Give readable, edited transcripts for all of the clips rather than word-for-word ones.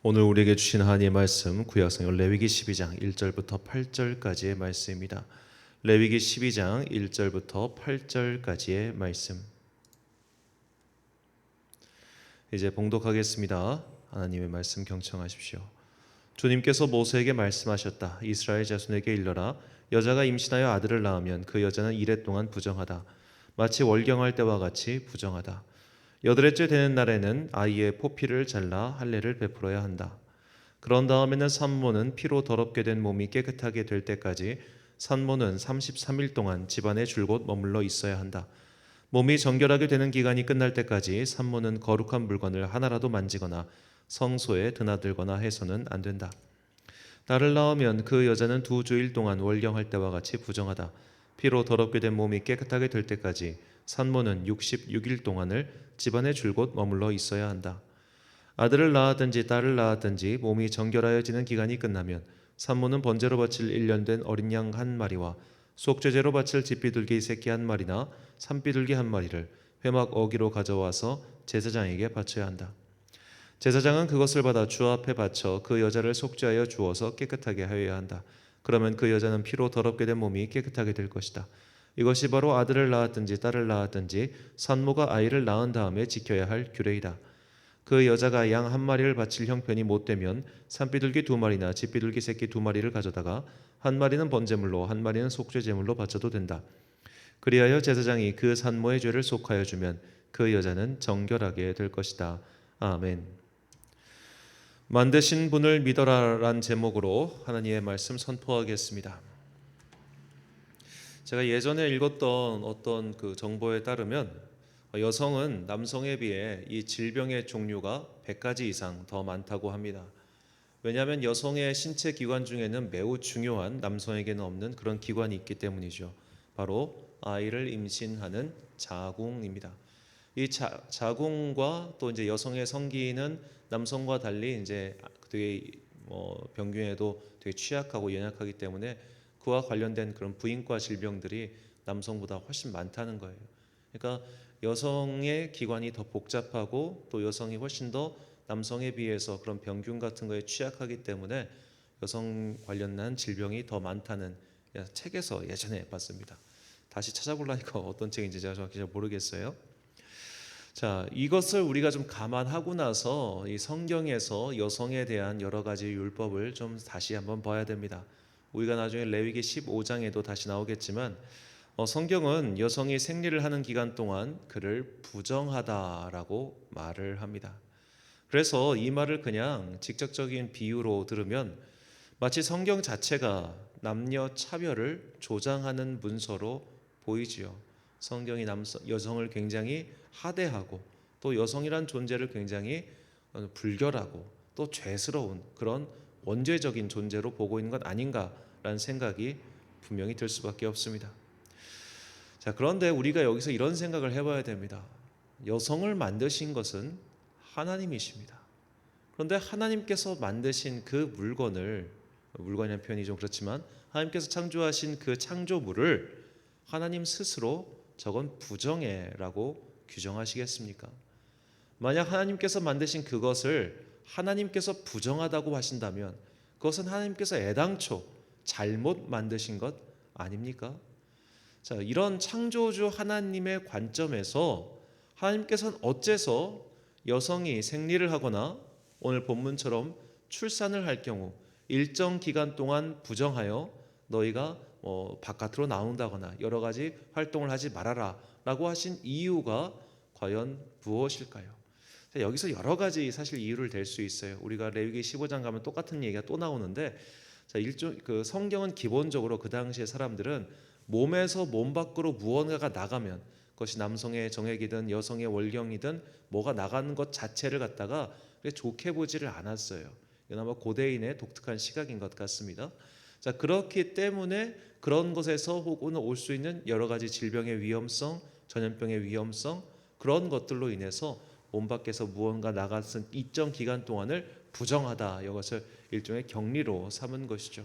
오늘 우리에게 주신 하나님의 말씀 구약성경 레위기 12장 1절부터 8절까지의 말씀입니다. 레위기 12장 1절부터 8절까지의 말씀. 이제 봉독하겠습니다. 하나님의 말씀 경청하십시오. 주님께서 모세에게 말씀하셨다. 이스라엘 자손에게 일러라. 여자가 임신하여 아들을 낳으면 그 여자는 이레 동안 부정하다. 마치 월경할 때와 같이 부정하다. 여드레째 되는 날에는 아이의 포피를 잘라 할례를 베풀어야 한다. 그런 다음에는 산모는 피로 더럽게 된 몸이 깨끗하게 될 때까지 산모는 33일 동안 집안에 줄곧 머물러 있어야 한다. 몸이 정결하게 되는 기간이 끝날 때까지 산모는 거룩한 물건을 하나라도 만지거나 성소에 드나들거나 해서는 안 된다. 딸을 낳으면 그 여자는 2주일 동안 월경할 때와 같이 부정하다. 피로 더럽게 된 몸이 깨끗하게 될 때까지 산모는 66일 동안을 집안에 줄곧 머물러 있어야 한다. 아들을 낳았든지 딸을 낳았든지 몸이 정결하여지는 기간이 끝나면 산모는 번제로 바칠 1년 된 어린 양 한 마리와 속죄제로 바칠 집비둘기 새끼 한 마리나 산비둘기 한 마리를 회막 어기로 가져와서 제사장에게 바쳐야 한다. 제사장은 그것을 받아 주 앞에 바쳐 그 여자를 속죄하여 주어서 깨끗하게 하여야 한다. 그러면 그 여자는 피로 더럽게 된 몸이 깨끗하게 될 것이다. 이것이 바로 아들을 낳았든지 딸을 낳았든지 산모가 아이를 낳은 다음에 지켜야 할 규례이다. 그 여자가 양 한 마리를 바칠 형편이 못 되면 산비둘기 2마리나 집비둘기 새끼 2마리를 가져다가 한 마리는 번제물로 한 마리는 속죄제물로 바쳐도 된다. 그리하여 제사장이 그 산모의 죄를 속하여 주면 그 여자는 정결하게 될 것이다. 아멘. 만드신 분을 믿어라란 제목으로 하나님의 말씀 선포하겠습니다. 제가 예전에 읽었던 어떤 그 정보에 따르면 여성은 남성에 비해 이 질병의 종류가 100가지 이상 더 많다고 합니다. 왜냐하면 여성의 신체 기관 중에는 매우 중요한 남성에게는 없는 그런 기관이 있기 때문이죠. 바로 아이를 임신하는 자궁입니다. 이 자궁과 또 이제 여성의 성기는 남성과 달리 이제 되게 병균에도 되게 취약하고 연약하기 때문에 그와 관련된 그런 부인과 질병들이 남성보다 훨씬 많다는 거예요. 그러니까 여성의 기관이 더 복잡하고 또 여성이 훨씬 더 남성에 비해서 그런 병균 같은 거에 취약하기 때문에 여성 관련한 질병이 더 많다는 책에서 예전에 봤습니다. 다시 찾아보려니까 어떤 책인지 제가 정확히 잘 모르겠어요. 자, 이것을 우리가 좀 감안하고 나서 이 성경에서 여성에 대한 여러 가지 율법을 좀 다시 한번 봐야 됩니다. 우리가 나중에 레위기 15장에도 다시 나오겠지만 성경은 여성이 생리를 하는 기간 동안 그를 부정하다라고 말을 합니다. 그래서 이 말을 그냥 직접적인 비유로 들으면 마치 성경 자체가 남녀 차별을 조장하는 문서로 보이지요. 성경이 여성을 굉장히 하대하고 또 여성이란 존재를 굉장히 불결하고 또 죄스러운 그런 원죄적인 존재로 보고 있는 것 아닌가라는 생각이 분명히 들 수밖에 없습니다. 자, 그런데 우리가 여기서 이런 생각을 해봐야 됩니다. 여성을 만드신 것은 하나님이십니다. 그런데 하나님께서 만드신 그 물건이라는 표현이 좀 그렇지만 하나님께서 창조하신 그 창조물을 하나님 스스로 저건 부정해라고 규정하시겠습니까? 만약 하나님께서 만드신 그것을 하나님께서 부정하다고 하신다면 그것은 하나님께서 애당초 잘못 만드신 것 아닙니까? 자, 이런 창조주 하나님의 관점에서 하나님께서는 어째서 여성이 생리를 하거나 오늘 본문처럼 출산을 할 경우 일정 기간 동안 부정하여 너희가 바깥으로 나온다거나 여러 가지 활동을 하지 말아라 라고 하신 이유가 과연 무엇일까요? 자, 여기서 여러 가지 사실 이유를 댈 수 있어요. 우리가 레위기 15장 가면 똑같은 얘기가 또 나오는데 자, 성경은 기본적으로 그 당시의 사람들은 몸에서 몸 밖으로 무언가가 나가면 그것이 남성의 정액이든 여성의 월경이든 뭐가 나가는 것 자체를 갖다가 좋게 보지를 않았어요. 이건 아마 고대인의 독특한 시각인 것 같습니다. 자, 그렇기 때문에 그런 것에서 혹은 올 수 있는 여러 가지 질병의 위험성, 전염병의 위험성 그런 것들로 인해서 몸 밖에서 무언가 나갔은 일정 기간 동안을 부정하다. 이것을 일종의 격리로 삼은 것이죠.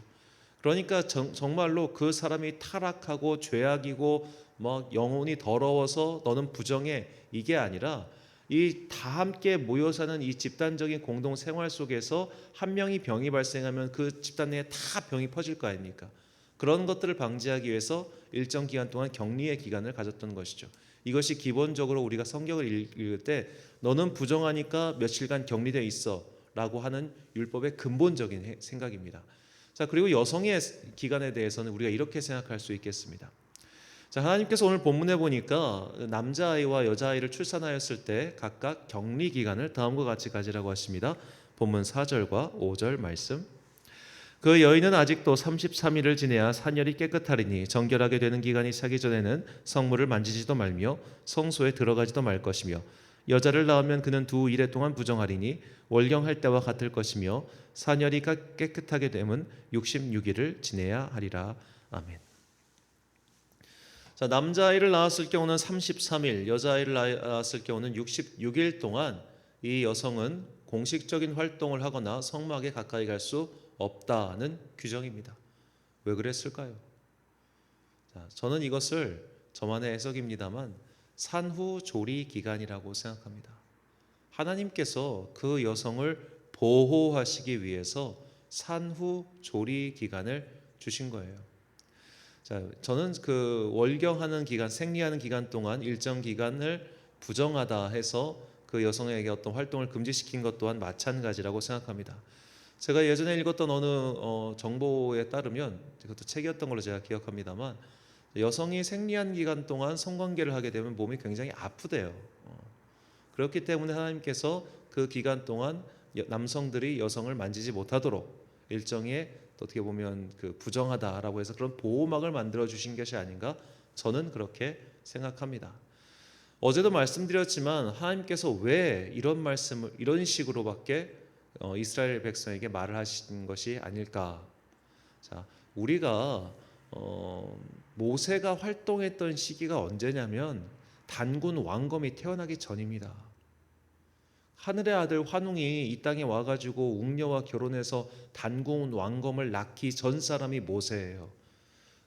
그러니까 정말로 그 사람이 타락하고 죄악이고 막 영혼이 더러워서 너는 부정해 이게 아니라 이 다 함께 모여 사는 이 집단적인 공동 생활 속에서 한 명이 병이 발생하면 그 집단 내에 다 병이 퍼질 거 아닙니까? 그런 것들을 방지하기 위해서 일정 기간 동안 격리의 기간을 가졌던 것이죠. 이것이 기본적으로 우리가 성경을 읽을 때 너는 부정하니까 며칠간 격리되어 있어 라고 하는 율법의 근본적인 생각입니다. 자, 그리고 여성의 기간에 대해서는 우리가 이렇게 생각할 수 있겠습니다. 자, 하나님께서 오늘 본문에 보니까 남자아이와 여자아이를 출산하였을 때 각각 격리 기간을 다음과 같이 가지라고 하십니다. 본문 4절과 5절 말씀. 그 여인은 아직도 33일을 지내야 산열이 깨끗하리니 정결하게 되는 기간이 차기 전에는 성물을 만지지도 말며 성소에 들어가지도 말 것이며 여자를 낳으면 그는 2일에 동안 부정하리니 월경할 때와 같을 것이며 산열이 깨끗하게 되면 66일을 지내야 하리라. 아멘. 자, 남자아이를 낳았을 경우는 33일, 여자아이를 낳았을 경우는 66일 동안 이 여성은 공식적인 활동을 하거나 성막에 가까이 갈 수 없다는 규정입니다. 왜 그랬을까요? 자, 저는 이것을 저만의 해석입니다만 산후조리 기간이라고 생각합니다. 하나님께서 그 여성을 보호하시기 위해서 산후조리 기간을 주신 거예요. 자, 저는 그 월경하는 기간, 생리하는 기간 동안 일정 기간을 부정하다 해서 그 여성에게 어떤 활동을 금지시킨 것 또한 마찬가지라고 생각합니다. 제가 예전에 읽었던 어느 정보에 따르면, 그것도 책이었던 걸로 제가 기억합니다만, 여성이 생리한 기간 동안 성관계를 하게 되면 몸이 굉장히 아프대요. 그렇기 때문에 하나님께서 그 기간 동안 남성들이 여성을 만지지 못하도록 일정의 어떻게 보면 그 부정하다라고 해서 그런 보호막을 만들어 주신 것이 아닌가, 저는 그렇게 생각합니다. 어제도 말씀드렸지만 하나님께서 왜 이런 말씀을 이런 식으로밖에 이스라엘 백성에게 말을 하신 것이 아닐까. 자, 우리가 모세가 활동했던 시기가 언제냐면 단군 왕검이 태어나기 전입니다. 하늘의 아들 환웅이 이 땅에 와가지고 웅녀와 결혼해서 단군 왕검을 낳기 전 사람이 모세예요.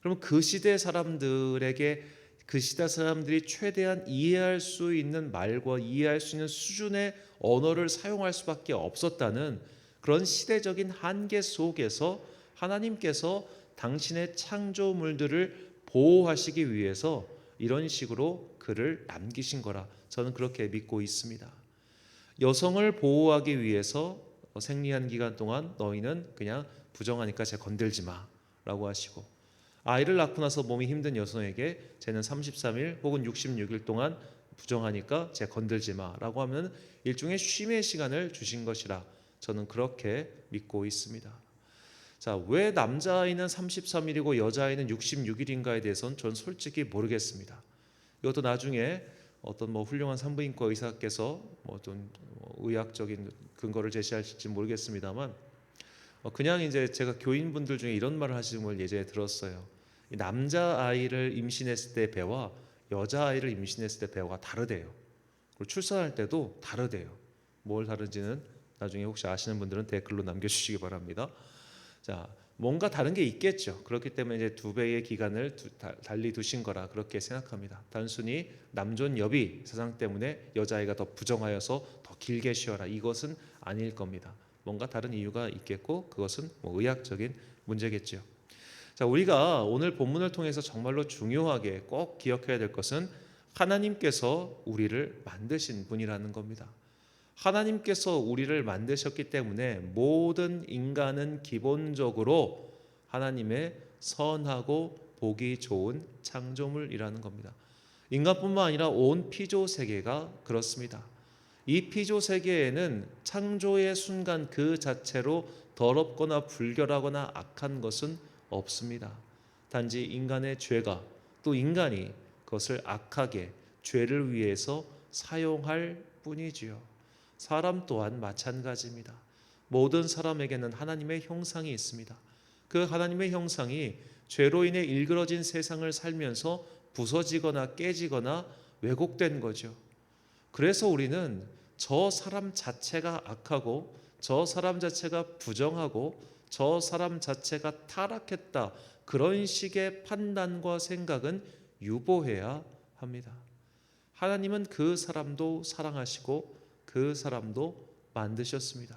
그러면 그 시대 사람들에게, 그 시대 사람들이 최대한 이해할 수 있는 말과 이해할 수 있는 수준의 언어를 사용할 수밖에 없었다는 그런 시대적인 한계 속에서 하나님께서 당신의 창조물들을 보호하시기 위해서 이런 식으로 글을 남기신 거라 저는 그렇게 믿고 있습니다. 여성을 보호하기 위해서 생리한 기간 동안 너희는 그냥 부정하니까 쟤 건들지 마라고 하시고, 아이를 낳고 나서 몸이 힘든 여성에게 쟤는 33일 혹은 66일 동안 부정하니까 쟤 건들지 마라고 하면 일종의 쉼의 시간을 주신 것이라 저는 그렇게 믿고 있습니다. 자, 왜 남자아이는 33일이고 여자아이는 66일인가에 대해서는 전 솔직히 모르겠습니다. 이것도 나중에 어떤 훌륭한 산부인과 의사께서 어떤 의학적인 근거를 제시하실지 모르겠습니다만, 그냥 이제 제가 교인분들 중에 이런 말을 하시는 걸 예전에 들었어요. 남자 아이를 임신했을 때 배와 여자 아이를 임신했을 때 배가 다르대요. 그리고 출산할 때도 다르대요. 뭘 다른지는 나중에 혹시 아시는 분들은 댓글로 남겨주시기 바랍니다. 자, 뭔가 다른 게 있겠죠. 그렇기 때문에 이제 2배의 기간을 달리 두신 거라 그렇게 생각합니다. 단순히 남존여비 사상 때문에 여자아이가 더 부정하여서 더 길게 쉬어라, 이것은 아닐 겁니다. 뭔가 다른 이유가 있겠고 그것은 의학적인 문제겠죠. 자, 우리가 오늘 본문을 통해서 정말로 중요하게 꼭 기억해야 될 것은 하나님께서 우리를 만드신 분이라는 겁니다. 하나님께서 우리를 만드셨기 때문에 모든 인간은 기본적으로 하나님의 선하고 보기 좋은 창조물이라는 겁니다. 인간뿐만 아니라 온 피조 세계가 그렇습니다. 이 피조 세계에는 창조의 순간 그 자체로 더럽거나 불결하거나 악한 것은 없습니다. 단지 인간의 죄가, 또 인간이 그것을 악하게 죄를 위해서 사용할 뿐이지요. 사람 또한 마찬가지입니다. 모든 사람에게는 하나님의 형상이 있습니다. 그 하나님의 형상이 죄로 인해 일그러진 세상을 살면서 부서지거나 깨지거나 왜곡된 거죠. 그래서 우리는 저 사람 자체가 악하고 저 사람 자체가 부정하고 저 사람 자체가 타락했다, 그런 식의 판단과 생각은 유보해야 합니다. 하나님은 그 사람도 사랑하시고 그 사람도 만드셨습니다.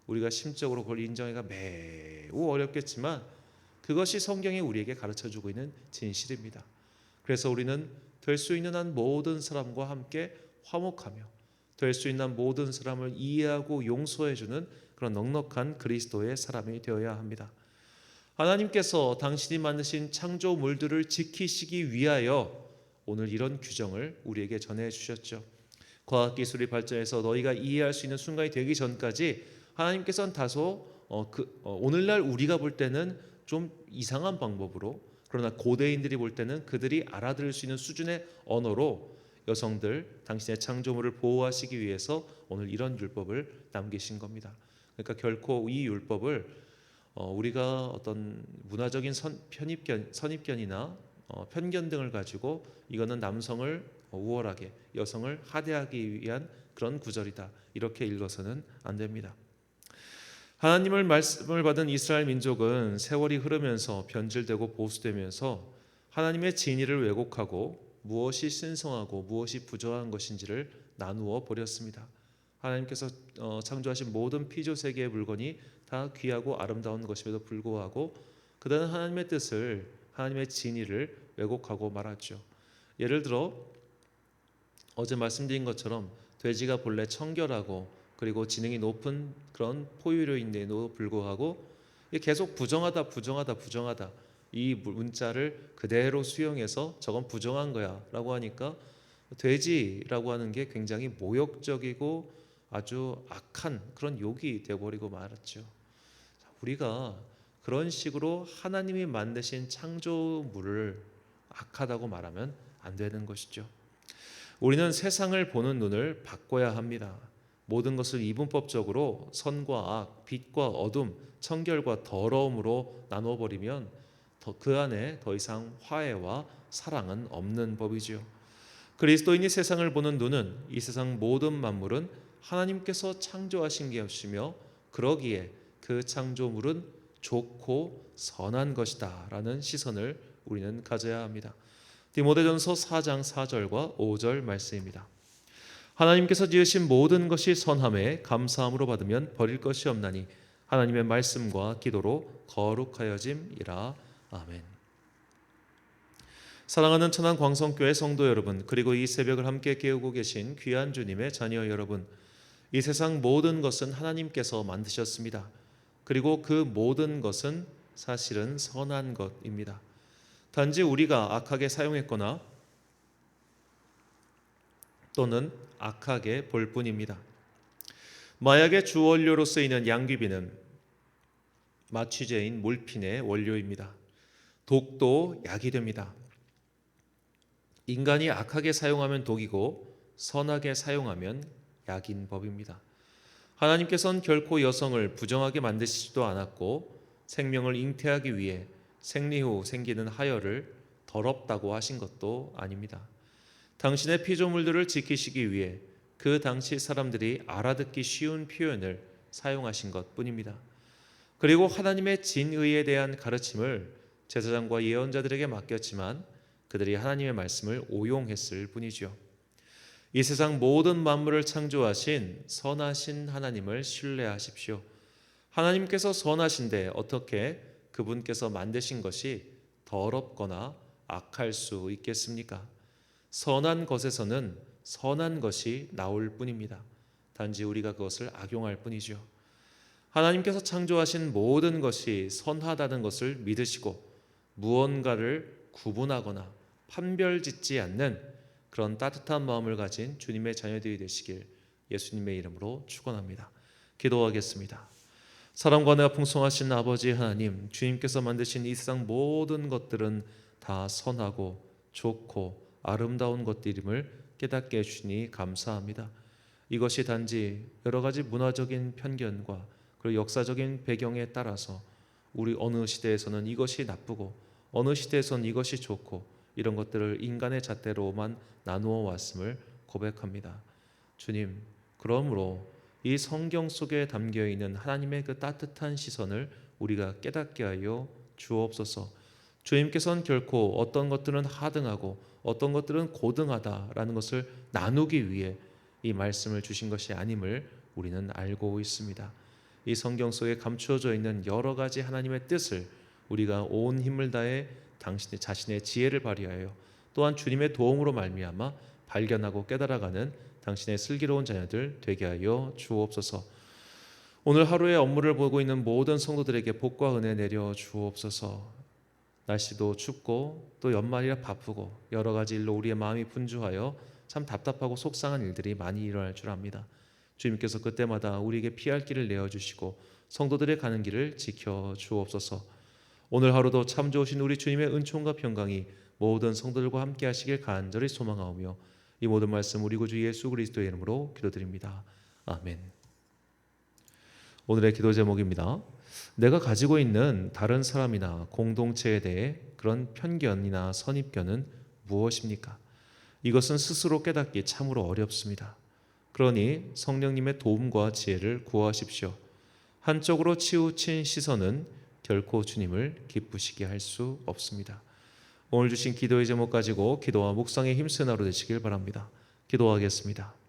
우리가 심적으로 그걸 인정하기가 매우 어렵겠지만 그것이 성경이 우리에게 가르쳐주고 있는 진실입니다. 그래서 우리는 될 수 있는 한 모든 사람과 함께 화목하며 될 수 있는 한 모든 사람을 이해하고 용서해주는 그런 넉넉한 그리스도의 사람이 되어야 합니다. 하나님께서 당신이 만드신 창조물들을 지키시기 위하여 오늘 이런 규정을 우리에게 전해주셨죠. 과학기술이 발전해서 너희가 이해할 수 있는 순간이 되기 전까지 하나님께서는 다소 오늘날 우리가 볼 때는 좀 이상한 방법으로, 그러나 고대인들이 볼 때는 그들이 알아들을 수 있는 수준의 언어로 여성들 당신의 창조물을 보호하시기 위해서 오늘 이런 율법을 남기신 겁니다. 그러니까 결코 이 율법을 우리가 어떤 문화적인 선입견이나 편견 등을 가지고 이거는 남성을 우월하게, 여성을 하대하기 위한 그런 구절이다, 이렇게 읽어서는 안 됩니다. 하나님의 말씀을 받은 이스라엘 민족은 세월이 흐르면서 변질되고 보수되면서 하나님의 진리를 왜곡하고 무엇이 신성하고 무엇이 부정한 것인지를 나누어 버렸습니다. 하나님께서 창조하신 모든 피조 세계의 물건이 다 귀하고 아름다운 것임에도 불구하고 그들은 하나님의 뜻을, 하나님의 진리를 왜곡하고 말았죠. 예를 들어 어제 말씀드린 것처럼 돼지가 본래 청결하고 그리고 지능이 높은 그런 포유류인데도 불구하고 계속 부정하다 이 문자를 그대로 수용해서 저건 부정한 거야 라고 하니까 돼지라고 하는 게 굉장히 모욕적이고 아주 악한 그런 욕이 되어버리고 말았죠. 우리가 그런 식으로 하나님이 만드신 창조물을 악하다고 말하면 안 되는 것이죠. 우리는 세상을 보는 눈을 바꿔야 합니다. 모든 것을 이분법적으로 선과 악, 빛과 어둠, 청결과 더러움으로 나눠버리면 그 안에 더 이상 화해와 사랑은 없는 법이지요. 그리스도인이 세상을 보는 눈은 이 세상 모든 만물은 하나님께서 창조하신 것이며 그러기에 그 창조물은 좋고 선한 것이다 라는 시선을 우리는 가져야 합니다. 디모데전서 4장 4절과 5절 말씀입니다. 하나님께서 지으신 모든 것이 선함에 감사함으로 받으면 버릴 것이 없나니 하나님의 말씀과 기도로 거룩하여짐이라. 아멘. 사랑하는 천안 광성교회 성도 여러분, 그리고 이 새벽을 함께 깨우고 계신 귀한 주님의 자녀 여러분, 이 세상 모든 것은 하나님께서 만드셨습니다. 그리고 그 모든 것은 사실은 선한 것입니다. 단지 우리가 악하게 사용했거나 또는 악하게 볼 뿐입니다. 마약의 주원료로 쓰이는 양귀비는 마취제인 몰핀의 원료입니다. 독도 약이 됩니다. 인간이 악하게 사용하면 독이고 선하게 사용하면 약인 법입니다. 하나님께서는 결코 여성을 부정하게 만드시지도 않았고 생명을 잉태하기 위해 생리 후 생기는 하혈을 더럽다고 하신 것도 아닙니다. 당신의 피조물들을 지키시기 위해 그 당시 사람들이 알아듣기 쉬운 표현을 사용하신 것뿐입니다. 그리고 하나님의 진의에 대한 가르침을 제사장과 예언자들에게 맡겼지만 그들이 하나님의 말씀을 오용했을 뿐이죠. 이 세상 모든 만물을 창조하신 선하신 하나님을 신뢰하십시오. 하나님께서 선하신데 어떻게 그분께서 만드신 것이 더럽거나 악할 수 있겠습니까? 선한 것에서는 선한 것이 나올 뿐입니다. 단지 우리가 그것을 악용할 뿐이죠. 하나님께서 창조하신 모든 것이 선하다는 것을 믿으시고 무언가를 구분하거나 판별짓지 않는 그런 따뜻한 마음을 가진 주님의 자녀들이 되시길 예수님의 이름으로 축원합니다. 기도하겠습니다. 사랑과 은혜가 풍성하신 아버지 하나님, 주님께서 만드신 이 세상 모든 것들은 다 선하고 좋고 아름다운 것들임을 깨닫게 해주시니 감사합니다. 이것이 단지 여러 가지 문화적인 편견과 그리고 역사적인 배경에 따라서 우리 어느 시대에서는 이것이 나쁘고 어느 시대에서는 이것이 좋고 이런 것들을 인간의 잣대로만 나누어 왔음을 고백합니다. 주님, 그러므로 이 성경 속에 담겨있는 하나님의 그 따뜻한 시선을 우리가 깨닫게 하여 주옵소서. 주님께서는 결코 어떤 것들은 하등하고 어떤 것들은 고등하다라는 것을 나누기 위해 이 말씀을 주신 것이 아님을 우리는 알고 있습니다. 이 성경 속에 감추어져 있는 여러 가지 하나님의 뜻을 우리가 온 힘을 다해 당신의 자신의 지혜를 발휘하여 또한 주님의 도움으로 말미암아 발견하고 깨달아가는 당신의 슬기로운 자녀들 되게 하여 주옵소서. 오늘 하루의 업무를 보고 있는 모든 성도들에게 복과 은혜 내려 주옵소서. 날씨도 춥고 또 연말이라 바쁘고 여러 가지 일로 우리의 마음이 분주하여 참 답답하고 속상한 일들이 많이 일어날 줄 압니다. 주님께서 그때마다 우리에게 피할 길을 내어주시고 성도들의 가는 길을 지켜 주옵소서. 오늘 하루도 참 좋으신 우리 주님의 은총과 평강이 모든 성도들과 함께 하시길 간절히 소망하오며 이 모든 말씀 우리 구주 예수 그리스도의 이름으로 기도드립니다. 아멘. 오늘의 기도 제목입니다. 내가 가지고 있는 다른 사람이나 공동체에 대해 그런 편견이나 선입견은 무엇입니까? 이것은 스스로 깨닫기 참으로 어렵습니다. 그러니 성령님의 도움과 지혜를 구하십시오. 한쪽으로 치우친 시선은 결코 주님을 기쁘시게 할 수 없습니다. 오늘 주신 기도의 제목 가지고 기도와 묵상에 힘쓰는 하루 되시길 바랍니다. 기도하겠습니다.